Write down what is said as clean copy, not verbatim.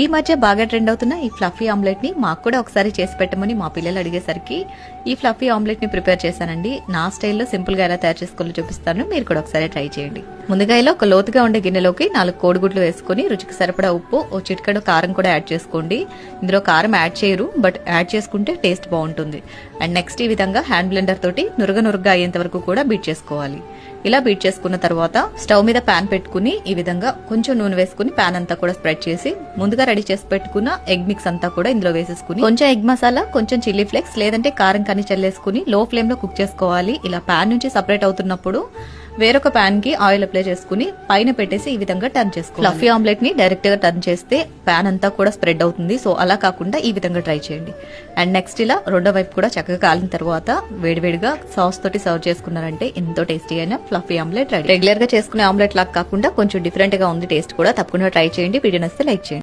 ఈ మధ్య బాగా ట్రెండ్ అవుతున్న ఈ ఫ్లఫీ ఆమ్లెట్ ని మాకు కూడా ఒకసారి చేసి పెట్టమని మా పిల్లలు అడిగేసరికి ఈ ఫ్లఫీ ఆమ్లెట్ ని ప్రిపేర్ చేశానండి. నా స్టైల్లో సింపుల్ గా ఎలా తయారు చేసుకోవాలో చూపిస్తాను, మీరు కూడా ఒకసారి ట్రై చేయండి. ముందుగా ఇలా ఒక లోతుగా ఉండే గిన్నెలోకి 4 కోడిగుడ్లు వేసుకుని రుచికి సరిపడా ఉప్పు, ఓ చిటికెడు కారం కూడా యాడ్ చేసుకోండి. ఇందులో కారం యాడ్ చేయరు, బట్ యాడ్ చేసుకుంటే టేస్ట్ బాగుంటుంది. అండ్ నెక్స్ట్ ఈ విధంగా హ్యాండ్ బ్లెండర్ తోటి నురగ అయ్యేంత వరకు కూడా బీట్ చేసుకోవాలి. ఇలా బీట్ చేసుకున్న తర్వాత స్టవ్ మీద ప్యాన్ పెట్టుకుని ఈ విధంగా కొంచెం నూనె వేసుకుని ప్యాన్ అంతా కూడా స్ప్రెడ్ చేసి ముందుగా రెడీ చేసి పెట్టుకున్న ఎగ్ మిక్స్ అంతా కూడా ఇందులో వేసేసుకుని కొంచెం ఎగ్ మసాలా, కొంచెం చిల్లీ ఫ్లేక్స్ లేదంటే కారం కని చల్లేసుకుని లో ఫ్లేమ్ లో కుక్ చేసుకోవాలి. ఇలా ప్యాన్ నుంచి సపరేట్ అవుతున్నప్పుడు వేరొక ప్యాన్ కి ఆయిల్ అప్లై చేసుకుని పైన పెట్టేసి ఈ విధంగా టర్న్ చేసుకోవాలి. ఫ్లఫీ ఆమ్లెట్ ని డైరెక్ట్ గా టర్న్ చేస్తే ప్యాన్ అంతా కూడా స్ప్రెడ్ అవుతుంది. సో అలా కాకుండా ఈ విధంగా ట్రై చేయండి. అండ్ నెక్స్ట్ ఇలా రెండో వైపు కూడా చక్కగా కాలిన తర్వాత వేడివేడిగా సాస్ తోటి సర్వ్ చేసుకున్నారంటే ఎంతో టేస్టీ అయిన ఫ్లఫీ ఆమ్లెట్ రెడీ. రెగ్యులర్ గా చేసుకునే ఆమ్లెట్ లాగా కాకుండా కొంచెం డిఫరెంట్ గా ఉంది టేస్ట్ కూడా. తప్పకుండా ట్రై చేయండి. వీడియో నచ్చితే లైక్ చేయండి.